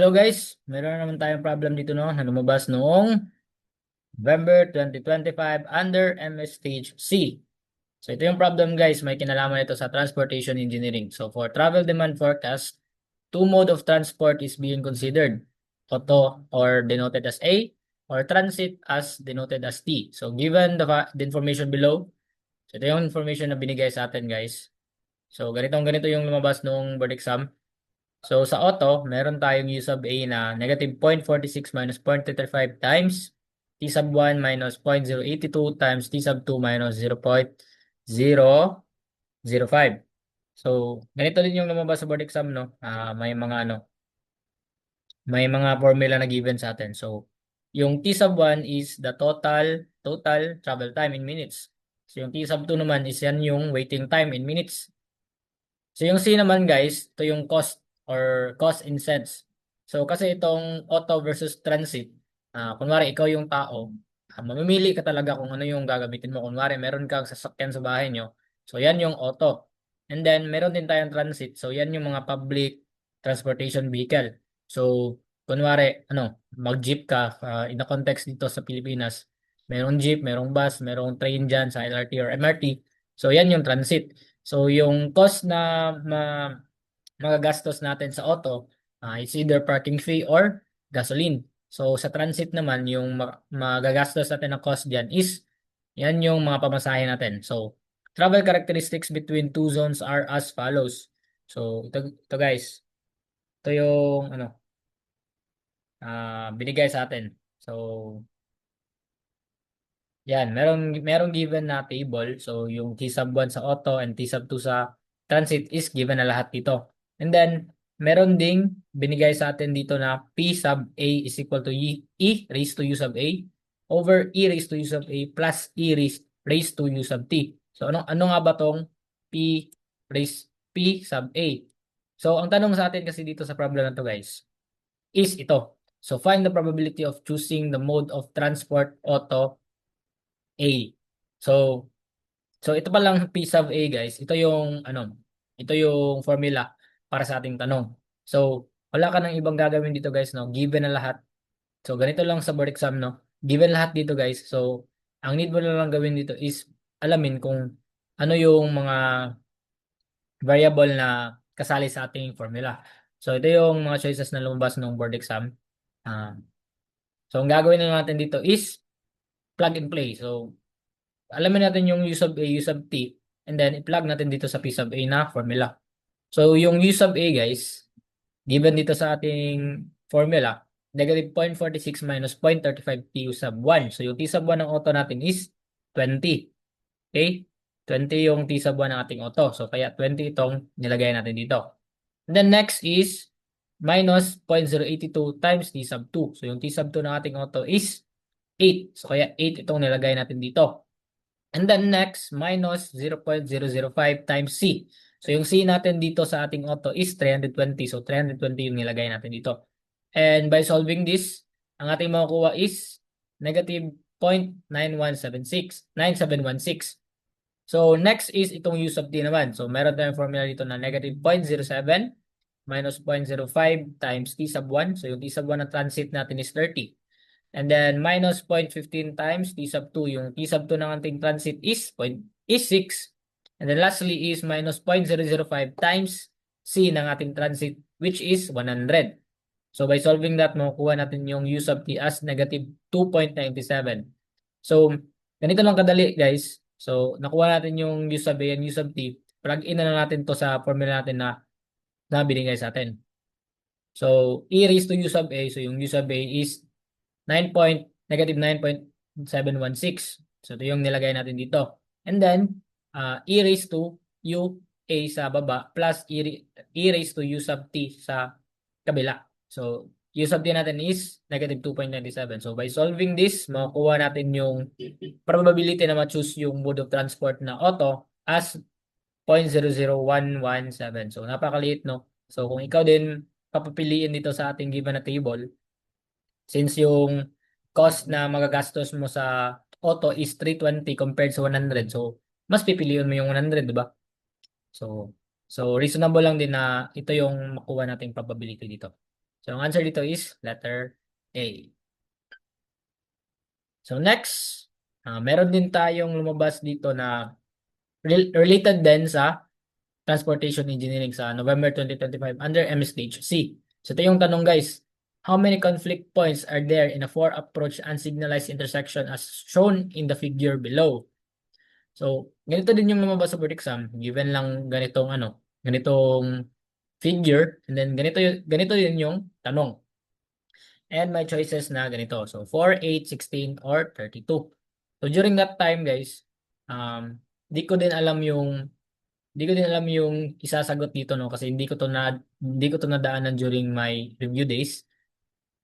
Hello guys, meron naman tayong problem dito no, na lumabas noong November 2025 under MS Stage C. So ito yung problem guys, may kinalaman ito sa transportation engineering. So for travel demand forecast, two mode of transport is being considered. Auto or denoted as A or transit as denoted as T. So given the information below, so ito yung information na binigay sa atin guys. So ganito yung lumabas noong board exam. So sa auto, meron tayong u sub A na negative 0.46 minus 0.35 times T sub 1 minus 0.082 times T sub 2 minus 0.005. So, ganito din yung lumabas sa board exam, no? May mga formula na given sa atin. So, yung T sub 1 is the total travel time in minutes. So, yung T sub 2 naman is yan yung waiting time in minutes. So yung C naman guys, ito yung cost or cost in cents. So kasi itong auto versus transit, kunwari ikaw yung tao, mamimili ka talaga kung ano yung gagamitin mo. Kunwari meron kang sasakyan sa bahay nyo, so yan yung auto. And then meron din tayong transit, so yan yung mga public transportation vehicle. So kunwari, mag-jeep ka, in the context dito sa Pilipinas, merong jeep, merong bus, merong train dyan sa LRT or MRT. So yan yung transit. So, yung cost na magagastos natin sa auto is either parking fee or gasoline. So, sa transit naman, yung magagastos natin na cost dyan is yan yung mga pamasahe natin. So, travel characteristics between two zones are as follows. So, ito guys. Ito yung binigay sa atin. So, yan, merong given na table. So, yung T sub 1 sa auto and T sub 2 sa transit is given na lahat dito. And then, meron ding binigay sa atin dito na P sub A is equal to E raised to U sub A over E raised to U sub A plus E raised to U sub T. So, ano nga ba tong P sub A? So, ang tanong sa atin kasi dito sa problem na to guys, is ito. So, find the probability of choosing the mode of transport auto A. So, ito pa lang P sub A guys. Ito yung formula para sa ating tanong. So, wala ka nang ibang gagawin dito guys, no? Given na lahat. So, ganito lang sa board exam, no? Given lahat dito guys. So, ang need mo na lang gawin dito is alamin kung ano yung mga variable na kasali sa ating formula. So, ito yung mga choices na lumabas ng board exam. Ah, so, ang gagawin na natin dito is plug and play. So, alamin natin yung u sub A, u sub T, and then i-plug natin dito sa P sub A na formula. So, yung u sub A, guys, given dito sa ating formula, negative 0.46 minus 0.35 T u sub 1. So, yung T sub 1 ng auto natin is 20. Okay? 20 yung T sub 1 ng ating auto. So, kaya 20 itong nilagay natin dito. And then next is minus 0.082 times T sub 2. So, yung T sub 2 ng ating auto is 8. So, kaya 8 itong nilagay natin dito. And then next, minus 0.005 times C. So yung C natin dito sa ating auto is 320. So 320 yung nilagay natin dito. And by solving this, ang ating makukuha is negative 0.9716. So next is itong u sub t naman. So meron tayong formula dito na negative 0.07 minus 0.05 times t sub 1. So yung t sub 1 na transit natin is 30. And then minus 0.15 times T sub 2. Yung T sub 2 ng ating transit is 6. And then lastly is minus 0.005 times C ng ating transit which is 100. So by solving that, makukuha natin yung U sub T as negative 2.97. So ganito lang kadali guys. So nakuha natin yung U sub A and U sub T. Plug in na lang natin to sa formula natin na binigay sa atin. So E raised to U sub A. So yung U sub A is negative 9.716. So, ito yung nilagay natin dito. And then, e raised to u a sa baba plus e raised to u sub t sa kabila. So, u sub t natin is negative 2.97. So, by solving this, makukuha natin yung probability na ma-choose yung mode of transport na auto as 0.00117. So, napakaliit, no? So, kung ikaw din papapiliin dito sa ating given na table, since yung cost na magagastos mo sa auto is 320 compared sa 100. So, mas pipiliin mo yung 100, di ba? So reasonable lang din na ito yung makuha nating probability dito. So, ang answer dito is letter A. So, next, meron din tayong lumabas dito na related din sa Transportation Engineering sa November 2025 under MSTHC. So, ito yung tanong guys. How many conflict points are there in a four-approach unsignalized intersection as shown in the figure below? So, ganito din yung lumabas sa board exam. Given lang ganitong figure, and then ganito din yung tanong. And my choices na ganito. So, 4, 8, 16, or 32. So, during that time, guys, um, di ko din alam yung isasagot dito, no, kasi hindi ko to nadaanan during my review days.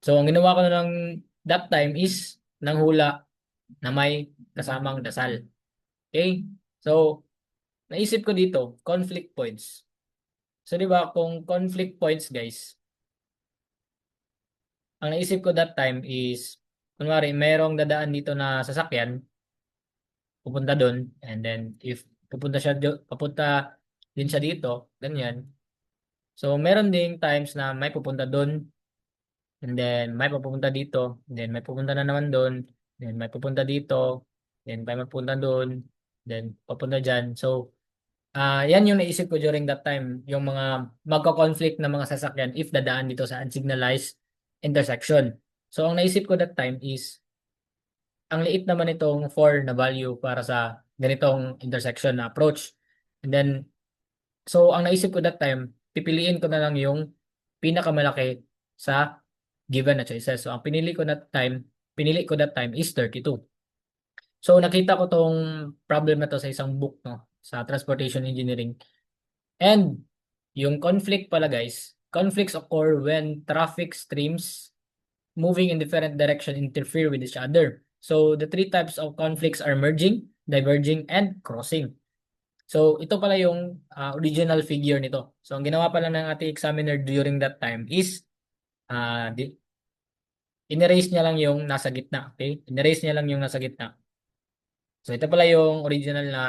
So, ang ginawa ko na lang that time is nanghula na may kasamang dasal. Okay? So, naisip ko dito, conflict points. So, di ba, kung conflict points, guys, ang naisip ko that time is, kunwari, merong dadaan dito na sasakyan, pupunta doon, and then, if papunta din siya dito, ganyan. So, meron ding times na may pupunta doon, and then may pupunta dito, and then may pupunta na naman doon, then may pupunta dito, then may pupunta doon, then papunta dyan. So, yan yung naisip ko during that time, yung mga magko-conflict na mga sasakyan if dadaan dito sa unsignalized intersection. So, ang naisip ko that time is, ang liit naman itong 4 na value para sa ganitong intersection na approach. And then, so ang naisip ko that time, pipiliin ko na lang yung pinakamalaki sa given na choices. So, ang pinili ko that time is 32. So, nakita ko tong problem na to sa isang book, no, sa Transportation Engineering. And yung conflict pala guys, conflicts occur when traffic streams moving in different direction interfere with each other. So the three types of conflicts are merging, diverging, and crossing. So ito pala yung original figure nito. So ang ginawa pala ng ating examiner during that time is uh, inerase niya lang yung nasa gitna. Okay? Inerase niya lang yung nasa gitna. So ito pala yung original na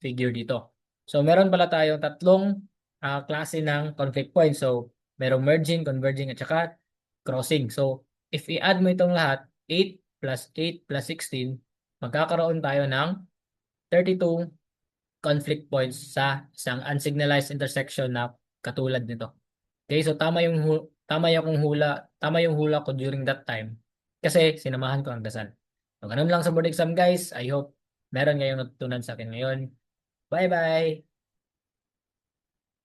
figure dito. So meron pala tayong tatlong klase ng conflict points. So merong merging, converging, at saka crossing. So if i-add mo itong lahat, 8 plus 8 plus 16, magkakaroon tayo ng 32 conflict points sa isang unsignalized intersection na katulad nito. Okay, so tama yung hula ko during that time kasi sinamahan ko ang dasal. So, ganun lang sa board exam guys. I hope meron ngayong natutunan sa akin ngayon. Bye-bye!